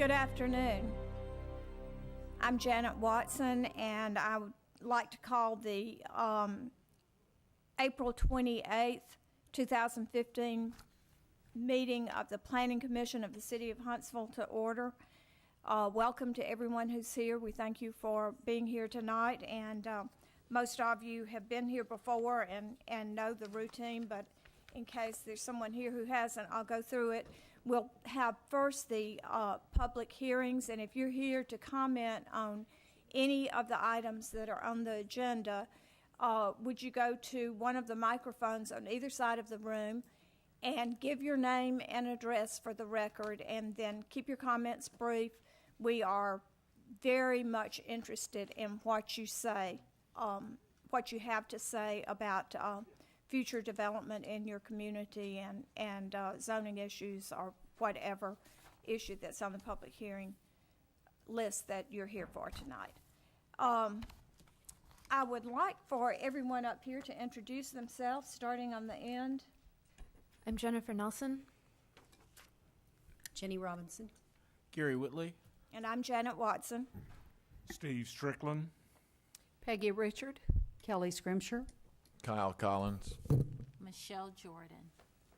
Good afternoon. I'm Janet Watson, and I would like to call the April 28th, 2015 meeting of the Planning Commission of the City of Huntsville to order. Welcome to everyone who's here. We thank you for being here tonight, and most of you have been here before and know the routine, but in case there's someone here who hasn't, I'll go through it. We'll have first the public hearings, and if you're here to comment on any of the items that are on the agenda, would you go to one of the microphones on either side of the room and give your name and address for the record, and then keep your comments brief. We are very much interested in what you say, what you have to say about future development in your community and zoning issues or whatever issue that's on the public hearing list that you're here for tonight. I would like for everyone up here to introduce themselves, starting on the end. I'm Jennifer Nelson. Jenny Robinson. Gary Whitley. And I'm Janet Watson. Steve Strickland. Peggy Richard. Kelly Scrimshire. Kyle Collins. Michelle Jordan.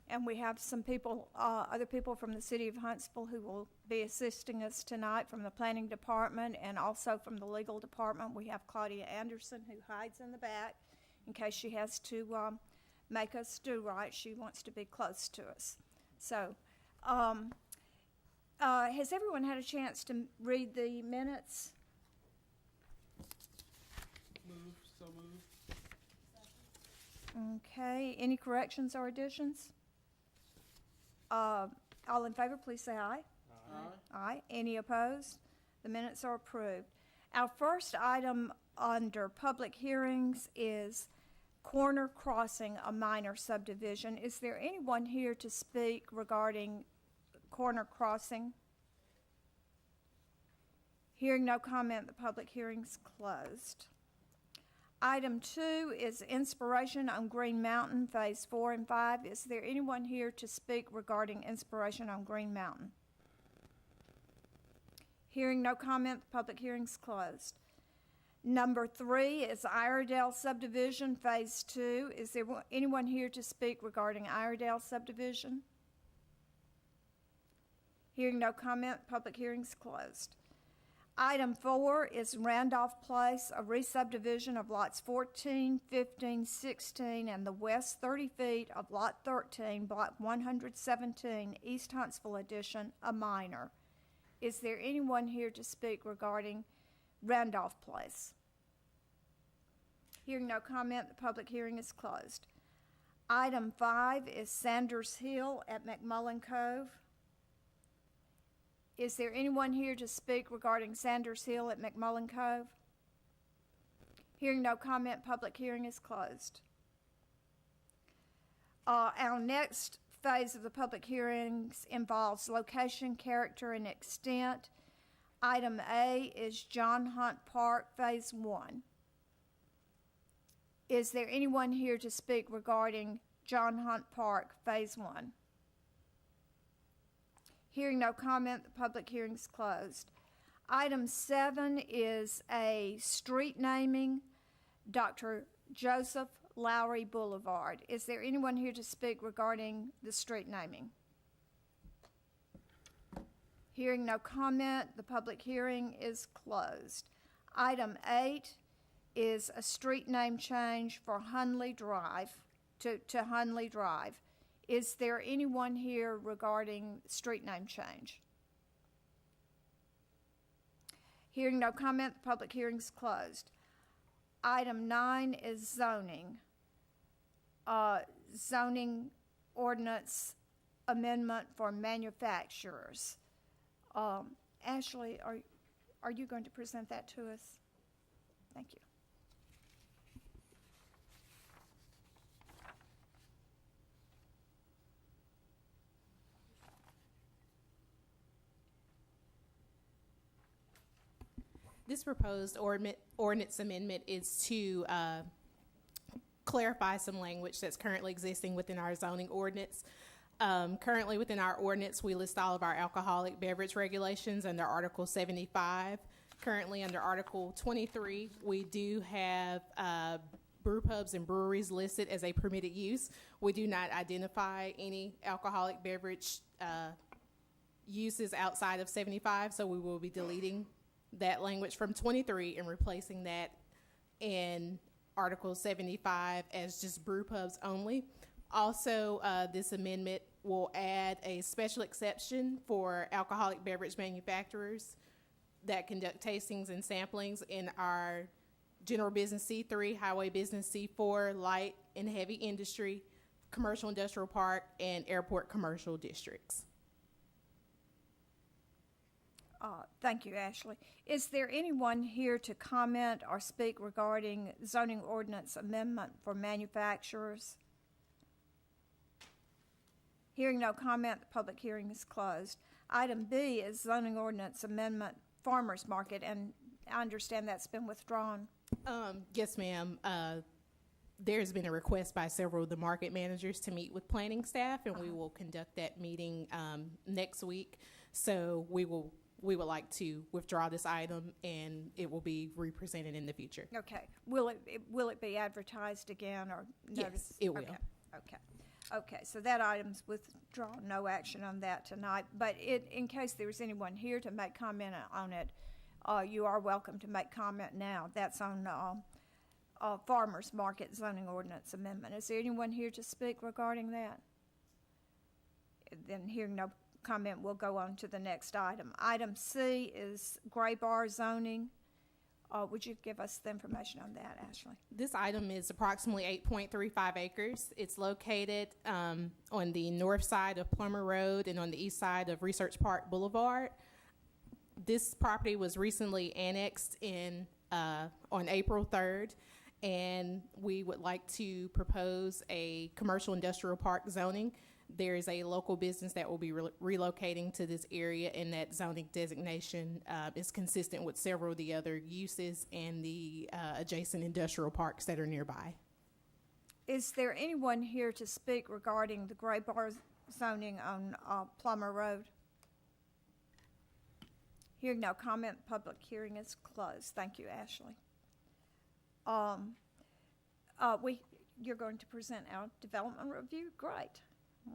And we have some people, other people from the City of Huntsville who will be assisting us tonight from the Planning Department and also from the Legal Department. We have Claudia Anderson, who hides in the back in case she has to make us do right. She wants to be close to us. So, has everyone had a chance to read the minutes? So moved. Okay, any corrections or additions? All in favor, please say aye. Aye. Aye. Any opposed? The minutes are approved. Our first item under public hearings is Corner Crossing, a minor subdivision. Is there anyone here to speak regarding Corner Crossing? Hearing no comment, the public hearing's closed. Item 2 is Inspiration on Green Mountain, Phase 4 and 5. Is there anyone here to speak regarding Inspiration on Green Mountain? Hearing no comment, the public hearing's closed. Number 3 is IREDELL Subdivision, Phase 2. Is there anyone here to speak regarding IREDELL Subdivision? Hearing no comment, public hearing's closed. Item 4 is Randolph Place, a re-subdivision of lots 14, 15, 16, and the west 30 feet of Lot 13, Block 117, East Huntsville Edition, a minor. Is there anyone here to speak regarding Randolph Place? Hearing no comment, the public hearing is closed. Item 5 is Sanders Hill at McMullen Cove. Is there anyone here to speak regarding Sanders Hill at McMullen Cove? Hearing no comment, public hearing is closed. Our next phase of the public hearings involves location, character, and extent. Item A is John Hunt Park, Phase 1. Is there anyone here to speak regarding John Hunt Park, Phase 1? Hearing no comment, the public hearing is closed. Item 7 is a street naming, Dr. Joseph Lowery Boulevard. Is there anyone here to speak regarding the street naming? Hearing no comment, the public hearing is closed. Item 8 is a street name change for Hundley Drive to Hundley Drive. Is there anyone here regarding street name change? Hearing no comment, the public hearing is closed. Item 9 is zoning. Zoning ordinance amendment for manufacturers. Ashley, are you going to present that to us? Thank you. This proposed ordinance amendment is to clarify some language that's currently existing within our zoning ordinance. Currently within our ordinance, we list all of our alcoholic beverage regulations under Article 75. Currently under Article 23, we do have brew pubs and breweries listed as a permitted use. We do not identify any alcoholic beverage uses outside of 75, so we will be deleting that language from 23 and replacing that in Article 75 as just brew pubs only. Also, this amendment will add a special exception for alcoholic beverage manufacturers that conduct tastings and samplings in our general business C3, highway business C4, light and heavy industry, commercial industrial park, and airport commercial districts. Thank you, Ashley. Is there anyone here to comment or speak regarding zoning ordinance amendment for manufacturers? Hearing no comment, the public hearing is closed. Item B is zoning ordinance amendment farmers market, and I understand that's been withdrawn. Yes, ma'am. There's been a request by several of the market managers to meet with planning staff, and we will conduct that meeting next week. So we would like to withdraw this item, and it will be represented in the future. Okay. Will it be advertised again or notice? Yes, it will. Okay, so that item's withdrawn, no action on that tonight. But in case there's anyone here to make comment on it, you are welcome to make comment now. That's on farmers market zoning ordinance amendment. Is there anyone here to speak regarding that? Then hearing no comment, we'll go on to the next item. Item C is GRAYBAR zoning. Would you give us the information on that, Ashley? This item is approximately 8.35 acres. It's located on the north side of Plummer Road and on the east side of Research Park Boulevard. This property was recently annexed on April 3rd, and we would like to propose a commercial industrial park zoning. There is a local business that will be relocating to this area, and that zoning designation is consistent with several of the other uses and the adjacent industrial parks that are nearby. Is there anyone here to speak regarding the GRAYBAR zoning on Plummer Road? Hearing no comment, public hearing is closed. Thank you, Ashley. You're going to present our development review? Great.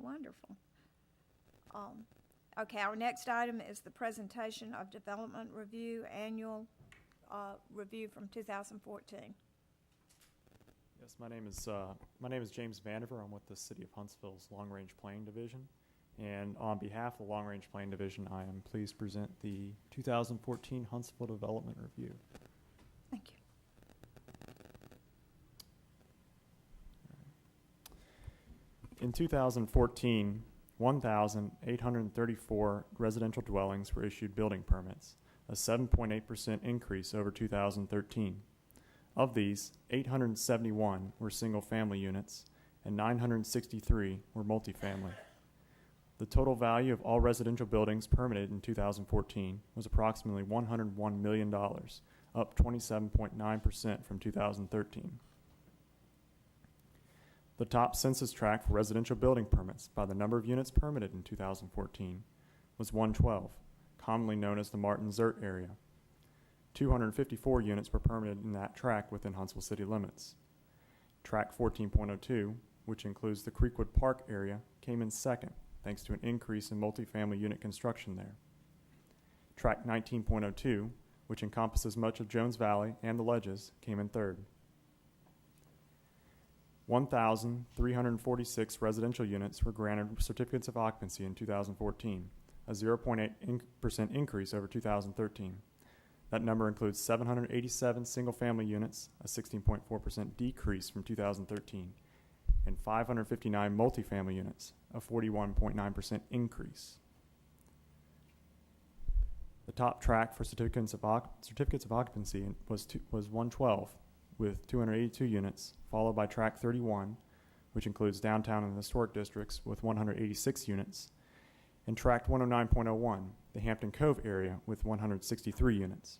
Wonderful. Okay, our next item is the presentation of development review, annual review from 2014. Yes, my name is James Vandiver. I'm with the City of Huntsville's Long Range Planning Division, and on behalf of the Long Range Planning Division, I am pleased to present the 2014 Huntsville Development Review. Thank you. In 2014, 1,834 residential dwellings were issued building permits, a 7.8% increase over 2013. Of these, 871 were single-family units, and 963 were multifamily. The total value of all residential buildings permitted in 2014 was approximately $101 million, up 27.9% from 2013. The top census tract for residential building permits by the number of units permitted in 2014 was 112, commonly known as the Martin Zert area. 254 units were permitted in that tract within Huntsville city limits. Tract 14.02, which includes the Creekwood Park area, came in second, thanks to an increase in multifamily unit construction there. Tract 19.02, which encompasses much of Jones Valley and the Ledges, came in third. 1,346 residential units were granted certificates of occupancy in 2014, a 0.8% increase over 2013. That number includes 787 single-family units, a 16.4% decrease from 2013, and 559 multifamily units, a 41.9% increase. The top tract for certificates of occupancy was 112, with 282 units, followed by tract 31, which includes downtown and historic districts, with 186 units, and tract 109.01, the Hampton Cove area, with 163 units.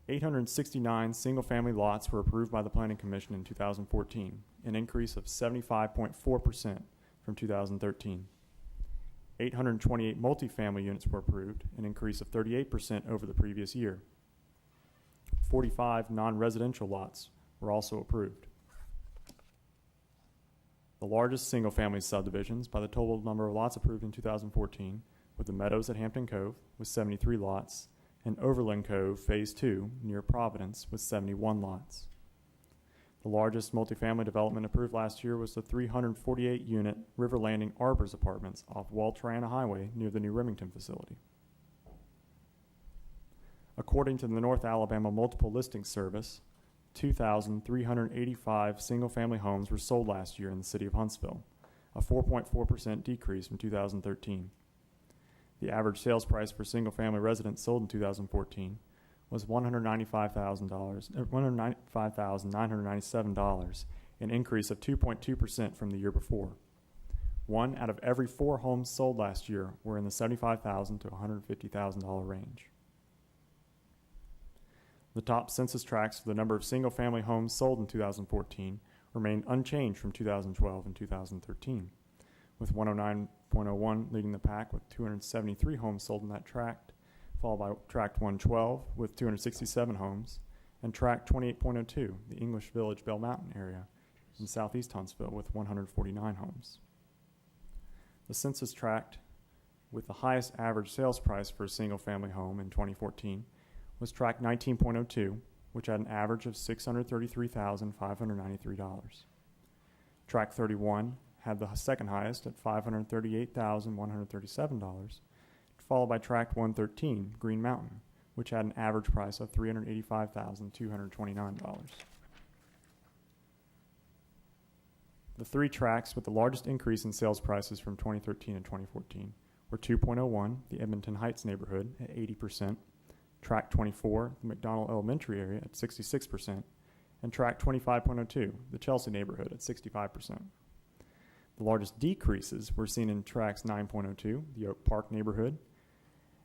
869 single-family lots were approved by the Planning Commission in 2014, an increase of 75.4% from 2013. 828 multifamily units were approved, an increase of 38% over the previous year. 45 non-residential lots were also approved. The largest single-family subdivisions by the total number of lots approved in 2014 were the Meadows at Hampton Cove with 73 lots and Overland Cove Phase 2 near Providence with 71 lots. The largest multifamily development approved last year was the 348-unit River Landing Arbors Apartments off Wall Triana Highway near the new Remington facility. According to the North Alabama Multiple Listing Service, 2,385 single-family homes were sold last year in the city of Huntsville, a 4.4% decrease from 2013. The average sales price for single-family residents sold in 2014 was $195,997, an increase of 2.2% from the year before. 1 out of every 4 homes sold last year were in the $75,000 to $150,000 range. The top census tracts for the number of single-family homes sold in 2014 remained unchanged from 2012 and 2013, with 109.01 leading the pack with 273 homes sold in that tract, followed by tract 112 with 267 homes, and tract 28.02, the English Village Bell Mountain area in southeast Huntsville with 149 homes. The census tract with the highest average sales price for a single-family home in 2014 was tract 19.02, which had an average of $633,593. Tract 31 had the second highest at $538,137, followed by tract 113, Green Mountain, which had an average price of $385,229. The 3 tracts with the largest increase in sales prices from 2013 and 2014 were 2.01, the Edmonton Heights neighborhood at 80%, tract 24, the McDonald Elementary area at 66%, and tract 25.02, the Chelsea neighborhood at 65%. The largest decreases were seen in tracts 9.02, the Oak Park neighborhood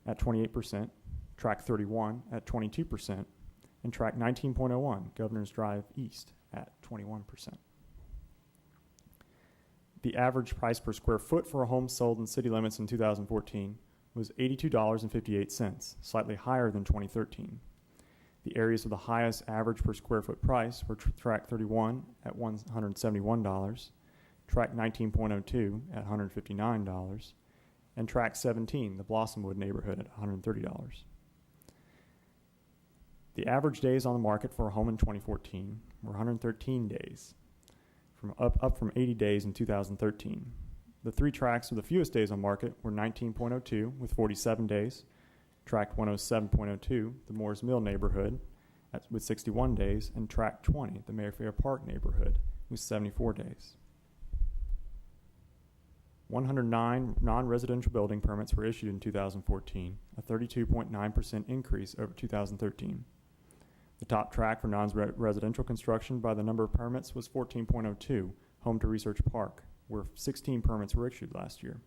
at 28%, tract 31 at 22%, and tract 19.01, Governor's Drive East at 21%. The average price per square foot for a home sold in city limits in 2014 was $82.58, slightly higher than 2013. The areas with the highest average per square foot price were tract 31 at $171, tract 19.02 at $159, and tract 17, the Blossomwood neighborhood, at $130. The average days on the market for a home in 2014 were 113 days, up from 80 days in 2013. The 3 tracts with the fewest days on market were 19.02 with 47 days, tract 107.02, the Moores Mill neighborhood, with 61 days, and tract 20, the Mayfair Park neighborhood, with 74 days. 109 non-residential building permits were issued in 2014, a 32.9% increase over 2013. The top track for non-residential construction by the number of permits was 14.02, home to Research Park, where 16 permits were issued last year.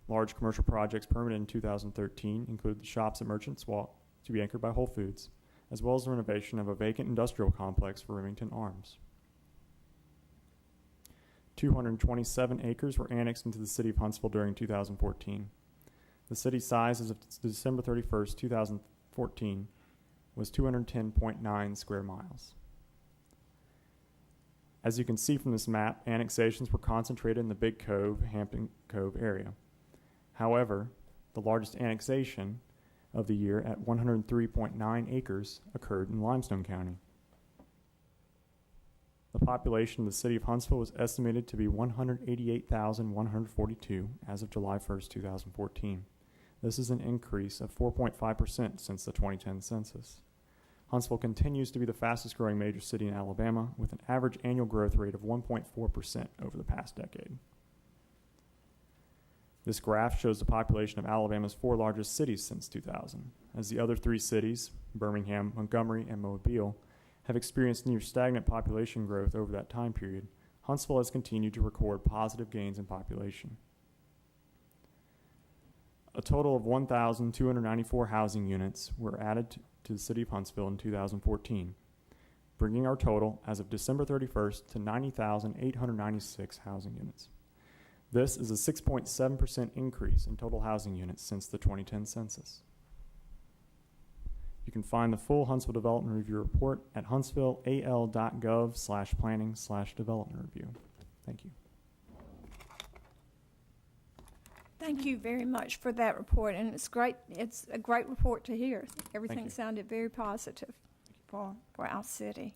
Large commercial projects permitted in 2013 include the Shops at Merchants Walk, to be anchored by Whole Foods, as well as the renovation of a vacant industrial complex for Remington Arms. 227 acres were annexed into the city of Huntsville during 2014. The city size as of December 31st, 2014 was 210.9 square miles. As you can see from this map, annexations were concentrated in the Big Cove, Hampton Cove area. However, the largest annexation of the year at 103.9 acres occurred in Limestone County. The population of the city of Huntsville was estimated to be 188,142 as of July 1st, 2014. This is an increase of 4.5% since the 2010 census. Huntsville continues to be the fastest growing major city in Alabama with an average annual growth rate of 1.4% over the past decade. This graph shows the population of Alabama's 4 largest cities since 2000, as the other 3 cities, Birmingham, Montgomery, and Mobile, have experienced near stagnant population growth over that time period. Huntsville has continued to record positive gains in population. A total of 1,294 housing units were added to the City of Huntsville in 2014, bringing our total as of December 31st to 90,896 housing units. This is a 6.7% increase in total housing units since the 2010 census. You can find the full Huntsville Development Review report at huntsvilleal.gov/planning/development review. Thank you. Thank you very much for that report, and it's great. It's a great report to hear. Everything you. sounded very positive for our city.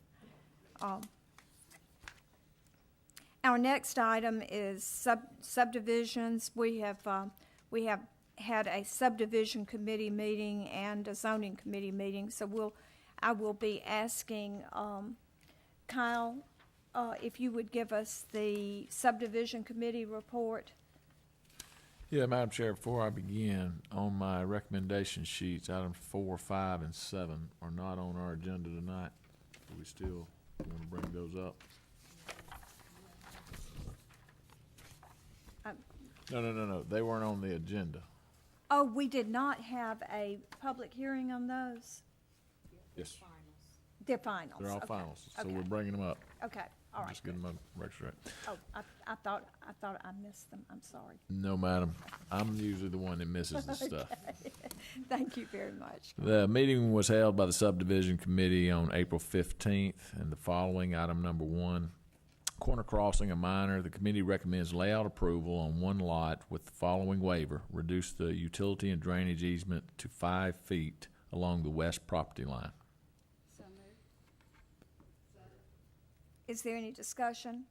Our next item is subdivisions. We have had a subdivision committee meeting and a zoning committee meeting. So I will be asking Kyle if you would give us the subdivision committee report. Yeah, Madam Chair, before I begin, on my recommendation sheets, items 4, 5, and 7 are not on our agenda tonight. Do we still want to bring those up? No. They weren't on the agenda. Oh, we did not have a public hearing on those? Yes, They're finals. they're all Okay. finals, so Okay. we're bringing them up. Okay, all right. Just getting my record straight. Oh, I thought I missed them. I'm sorry. No, madam. I'm usually the one that misses the stuff. Thank you very much. The meeting was held by the subdivision committee on April 15th, and the following, item number 1, corner crossing a minor. The committee recommends layout approval on one lot with the following waiver: reduce the utility and drainage easement to 5 feet along the west property line. Is there any discussion?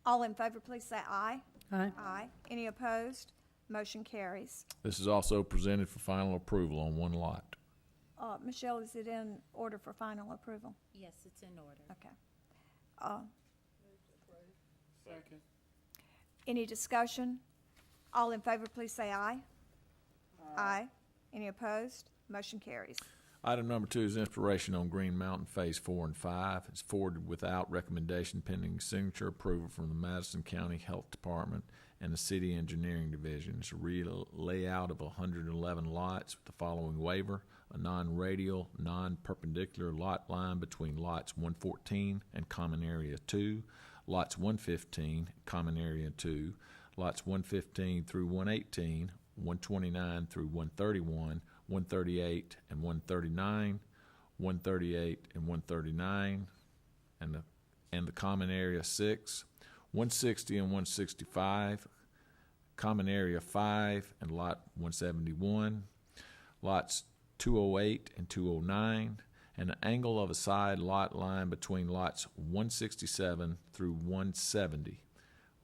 All in favor, please say aye. Aye. Aye. Any opposed? Motion carries. This is also presented for final approval on one lot. Michelle, is it in order for final approval? Yes, it's in order. Okay. Second. Any discussion? All in favor, please say aye. Aye. Any opposed? Motion carries. Item number 2 is inspiration on Green Mountain Phase 4 and 5. It's forwarded without recommendation pending signature approval from the Madison County Health Department and the City Engineering Division. It's a layout of 111 lots with the following waiver: a non-radial, non-perpendicular lot line between lots 114 and Common Area 2, lots 115, Common Area 2, lots 115 through 118, 129 through 131, 138 and 139, 138 and 139, and the Common Area 6, 160 and 165, Common Area 5 and Lot 171, lots 208 and 209, and the angle of a side lot line between lots 167 through 170,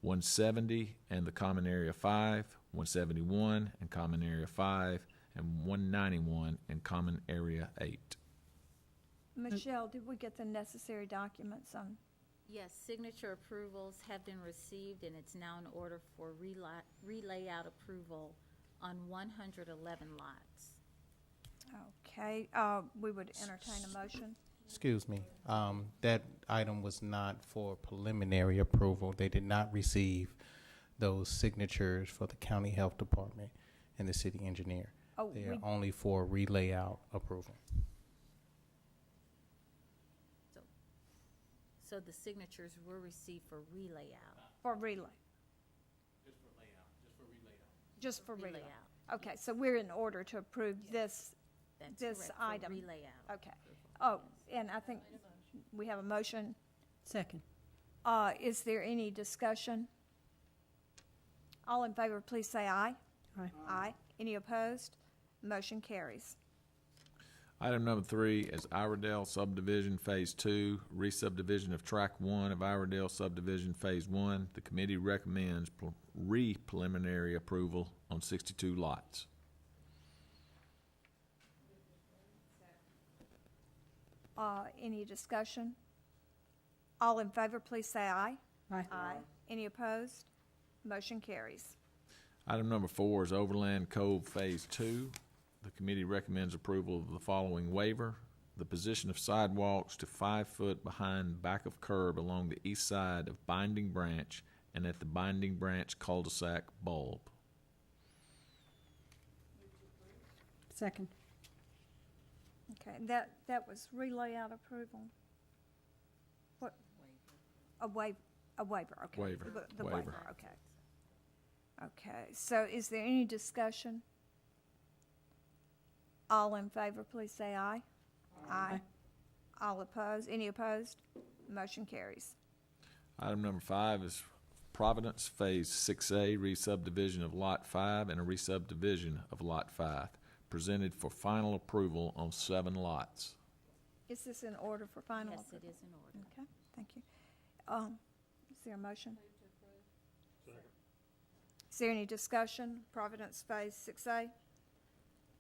170 and the Common Area 5, 171 and Common Area 5, and 191 and Common Area 8. Michelle, did we get the necessary documents on? Yes, signature approvals have been received, and it's now in order for relayout approval on 111 lots. Okay, we would entertain a motion. Excuse me, that item was not for preliminary approval. They did not receive those signatures for the county health department and the city engineer. Oh, They are only for relayout approval. So the signatures were received for relayout. For relay. Just for relay. Relayout. Okay, so we're in order to approve this. That's This correct, for item. relayout. Okay. Oh, and I think we have a motion. Second. Is there any discussion? All in favor, please say aye. Aye. Aye. Any opposed? Motion carries. Item number 3 is IREDELL Subdivision Phase 2, re-subdivision of Track 1 of IREDELL Subdivision Phase 1. The committee recommends preliminary approval on 62 lots. Any discussion? All in favor, please say aye. Aye. Aye. Any opposed? Motion carries. Item number 4 is Overland Cove Phase 2. The committee recommends approval of the following waiver: the position of sidewalks to 5 foot behind back of curb along the east side of Binding Branch and at the Binding Branch cul-de-sac bulb. Second. Okay, that was relayout approval. What? A waiver, okay. Waiver, The waiver. waiver, okay. Okay, so is there any discussion? All in favor, please say aye. Aye. All opposed, any opposed? Motion carries. Item number 5 is Providence Phase 6A, re-subdivision of Lot 5 and a re-subdivision of Lot 5, presented for final approval on 7 lots. Is this in order for final Yes, approval? it is in order. Okay, thank you. Is there a motion? Is there any discussion? Providence Phase 6A?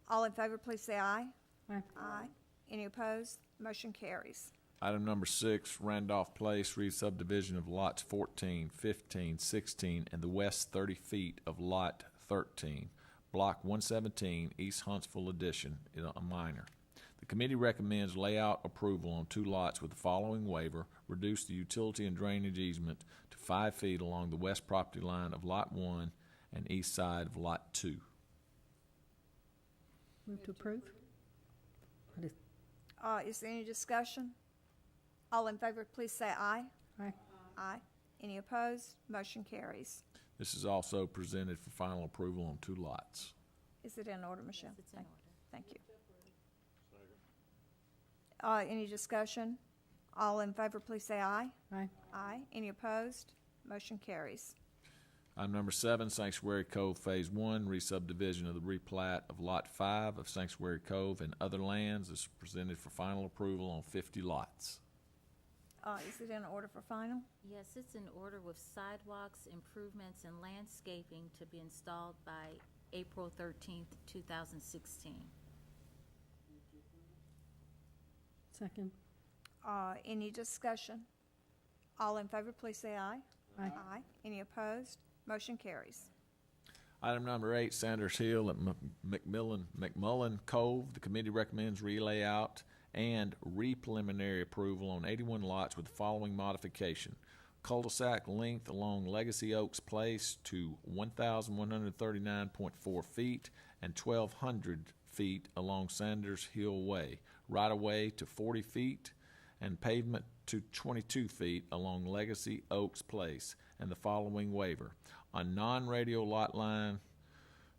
All in favor, please say aye. Aye. Aye. Any opposed? Motion carries. Item number 6, Randolph Place, re-subdivision of lots 14, 15, 16, and the west 30 feet of Lot 13, Block 117, East Huntsville Addition, a minor. The committee recommends layout approval on 2 lots with the following waiver: reduce the utility and drainage easement to 5 feet along the west property line of Lot 1 and east side of Lot 2. Move to approve. Is there any discussion? All in favor, please say aye. Aye. Aye. Any opposed? Motion carries. This is also presented for final approval on 2 lots. Is it in order, Michelle? Yes, it's in Thank- order. Thank you. Any discussion? All in favor, please say aye. Aye. Aye. Any opposed? Motion carries. Item number 7, Sanctuary Cove Phase 1, re-subdivision of the replat of Lot 5 of Sanctuary Cove and other lands is presented for final approval on 50 lots. Is it in order for final? Yes, it's in order with sidewalks, improvements, and landscaping to be installed by April 13th, 2016. Second. Any discussion? All in favor, please say aye. Aye. Aye. Any opposed? Motion carries. Item number 8, Sanders Hill at McMullen Cove. The committee recommends relayout and re-preliminary approval on 81 lots with the following modification: cul-de-sac length along Legacy Oaks Place to 1,139.4 feet and 1,200 feet along Sanders Hill Way, right-of-way to 40 feet and pavement to 22 feet along Legacy Oaks Place, and the following waiver: on non-radial lot line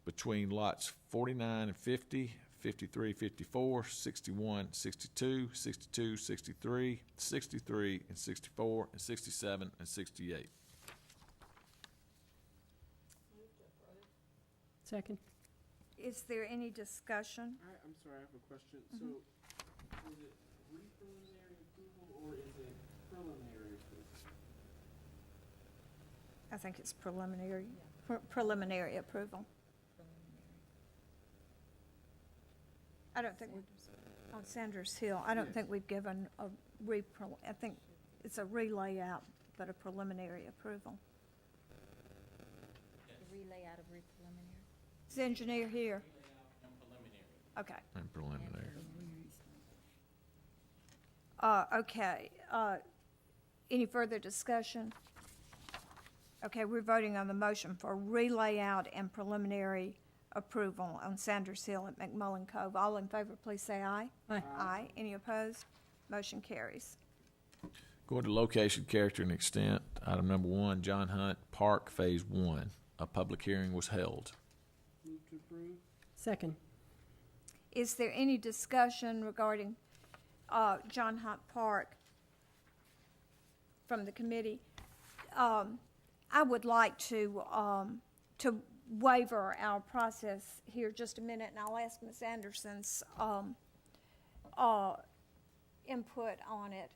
between lots 49 and 50, 53, 54, 61, 62, 62, 63, 63, and 64, and 67, and 68. Second. Is there any discussion? I'm sorry, I have a question. So, is it pre-preliminary approval or is it preliminary approval? I think it's preliminary, preliminary approval. I don't think, on Sanders Hill, I don't think we've given a I think it's a relayout, but a preliminary approval. The relayout of re-preliminary. Is the engineer here? Okay. And preliminary. Okay. Any further discussion? Okay, we're voting on the motion for relayout and preliminary approval on Sanders Hill at McMullen Cove. All in favor, please say aye. Aye. Aye. Any opposed? Motion carries. Going to location, character, and extent. Item number 1, John Hunt Park Phase 1. A public hearing was held. Move to approve? Second. Is there any discussion regarding John Hunt Park from the committee? I would like to waiver our process here just a minute, and I'll ask Ms. Anderson's input on it.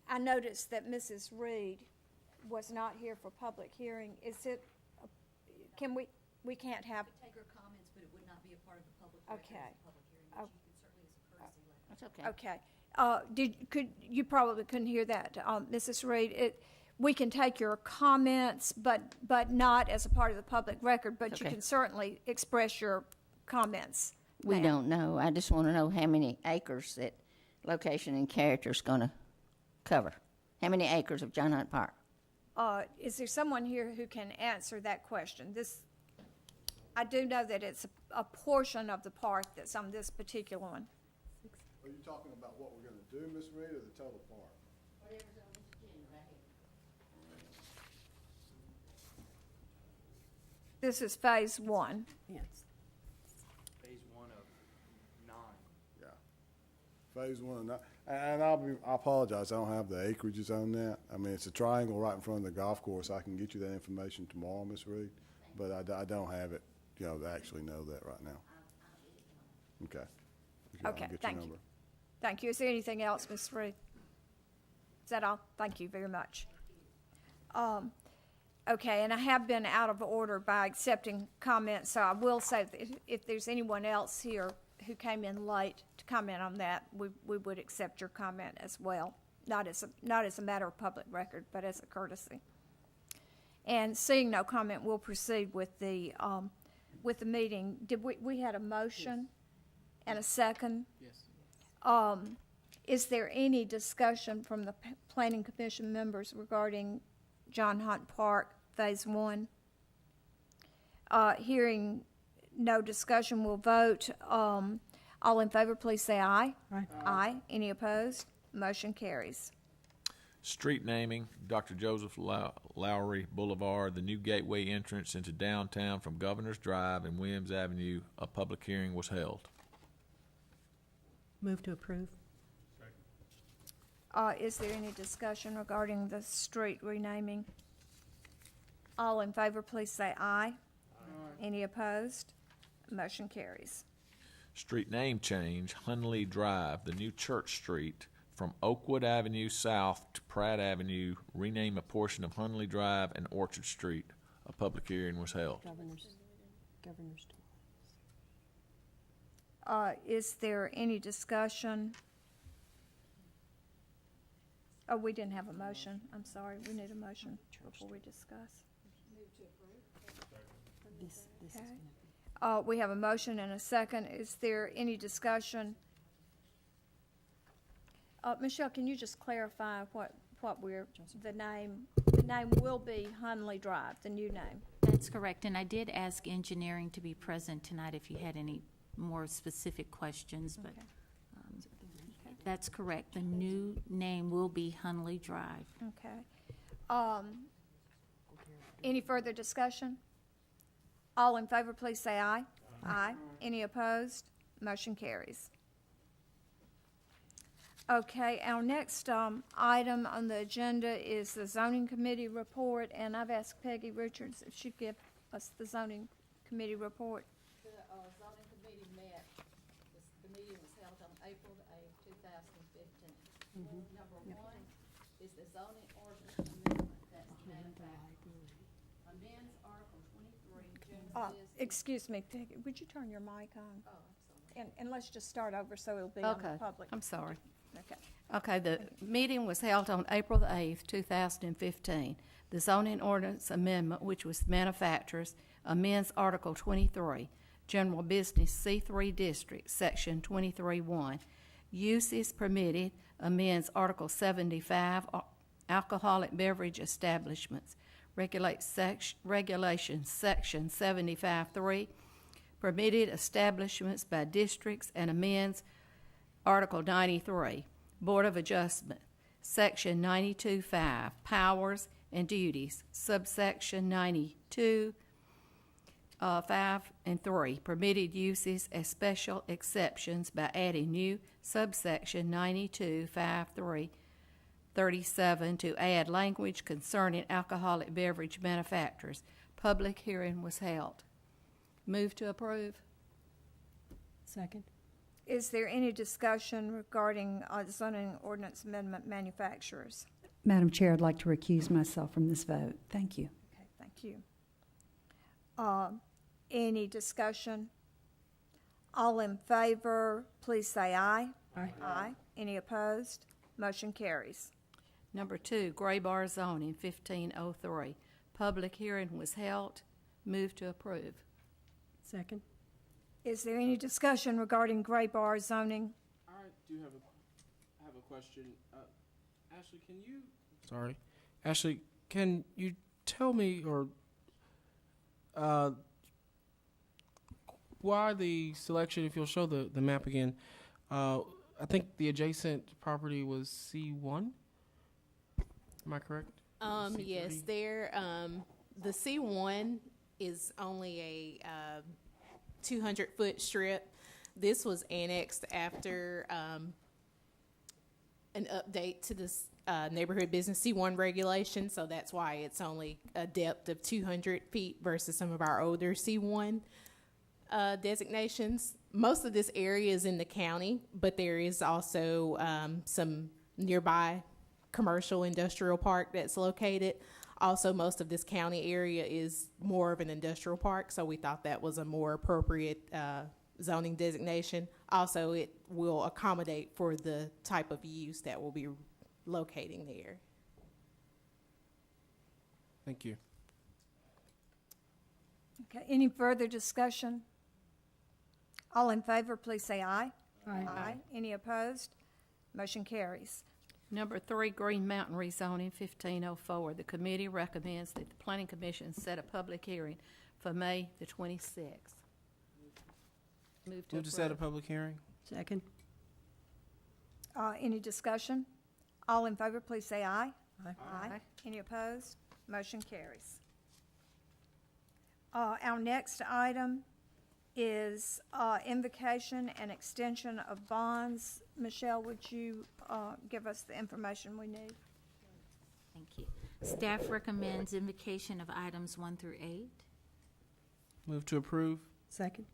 I noticed that Mrs. Reed was not here for public hearing. Is it, can we can't have, Take her comments, but it would not be a part of the public record Okay. of the public hearing, but you can certainly, as a courtesy, let her. That's okay. okay. You probably couldn't hear that, Mrs. Reed. We can take your comments, but not as a part of the public record, but you Okay. can certainly express your comments. We ma'am. don't know. I just want to know how many acres that location and character is going to cover. How many acres of John Hunt Park? Is there someone here who can answer that question? I do know that it's a portion of the park that's on this particular one. Are you talking about what we're gonna do, Ms. Reed, or the total park? This is phase one. Yes. Phase 1 of 9. Yeah. Phase one, and I apologize, I don't have the acreages on that. I mean, it's a triangle right in front of the golf course. I can get you that information tomorrow, Ms. Reed, but I don't have it, to actually know that right now. Okay. I'll Okay, get your thank you. number. Thank you. Is there anything else, Ms. Reed? Is that all? Thank you very much. Okay, and I have been out of order by accepting comments, so I will say that if there's anyone else here who came in late to comment on that, we would accept your comment as well. Not as a matter of public record, but as a courtesy. And seeing no comment, we'll proceed with the meeting. Did we had a motion and a second? Yes. Is there any discussion from the Planning Commission members regarding John Hunt Park Phase 1? Hearing no discussion, we'll vote. All in favor, please say aye. Aye. Aye. Any opposed? Motion carries. Street naming, Dr. Joseph Lowery Boulevard, the new gateway entrance into downtown from Governor's Drive and Williams Avenue. A public hearing was held. Move to approve. Is there any discussion regarding the street renaming? All in favor, please say aye. Any opposed? Motion carries. Street name change, Hundley Drive, the new Church Street, from Oakwood Avenue South to Pratt Avenue. Rename a portion of Hundley Drive and Orchard Street. A public hearing was held. Governor's. Is there any discussion? Oh, we didn't have a motion. I'm sorry. We need a motion before we discuss. Okay. We have a motion and a second. Is there any discussion? Michelle, can you just clarify what the name will be Hundley Drive, the new name? That's correct, and I did ask engineering to be present tonight if you had any more specific questions, but that's correct. The new name will be Hundley Drive. Okay. Any further discussion? All in favor, please say aye. Aye. Any opposed? Motion carries. Okay, our next item on the agenda is the zoning committee report, and I've asked Peggy Richards if she'd give us the zoning committee report. The zoning committee met, the meeting was held on April the 8th, 2015. Number one is the zoning ordinance amendment that's manufactured. Amends Article 23, general business. Excuse me, Peggy, would you turn your mic on? Oh, I'm sorry. And let's just start over so it'll be on the Okay, public. I'm sorry. Okay. Okay, the meeting was held on April the 8th, 2015. The zoning ordinance amendment, which was manufacturers, amends Article 23, General Business C3 District, Section 23.1. Uses permitted, amends Article 75, alcoholic beverage establishments. Regulations, Section 75.3, permitted establishments by districts, and amends Article 93, Board of Adjustment, Section 92.5, Powers and Duties, subsection 92, 5 and 3, permitted uses as special exceptions by adding new subsection 92.5.3, 37 to add language concerning alcoholic beverage manufacturers. Public hearing was held. Move to approve. Second. Is there any discussion regarding zoning ordinance amendment manufacturers? Madam Chair, I'd like to recuse myself from this vote. Thank you. Okay, thank you. Any discussion? All in favor, please say aye. Aye. Aye. Any opposed? Motion carries. Number 2, GRAYBAR zoning, 1503. Public hearing was held. Move to approve. Second. Is there any discussion regarding GRAYBAR zoning? I do have a question. Ashley, can you tell me, or why the selection, if you'll show the map again, I think the adjacent property was C1? Am I correct? Yes, there, the C1 is only a 200-foot strip. This was annexed after an update to this neighborhood business C1 regulation, so that's why it's only a depth of 200 feet versus some of our older C1 designations. Most of this area is in the county, but there is also some nearby commercial industrial park that's located. Also, most of this county area is more of an industrial park, so we thought that was a more appropriate zoning designation. Also, it will accommodate for the type of use that will be locating there. Thank you. Okay, any further discussion? All in favor, please say aye. Aye. Any opposed? Motion carries. Number 3, Green Mountain rezoning, 1504. The committee recommends that the Planning Commission set a public hearing for May the 26th. Move to Move to set a approve. public hearing. Second. Any discussion? All in favor, please say aye. Aye. Any opposed? Motion carries. Our next item is invocation and extension of bonds. Michelle, would you give us the information we need? Thank you. Staff recommends invocation of items 1 through 8. Move to approve. Second.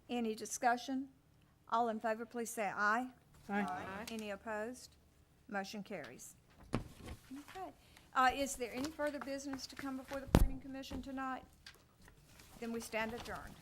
Any discussion? All in favor, please say aye. Aye. Any opposed? Motion carries. Okay. Is there any further business to come before the Planning Commission tonight? Then we stand adjourned.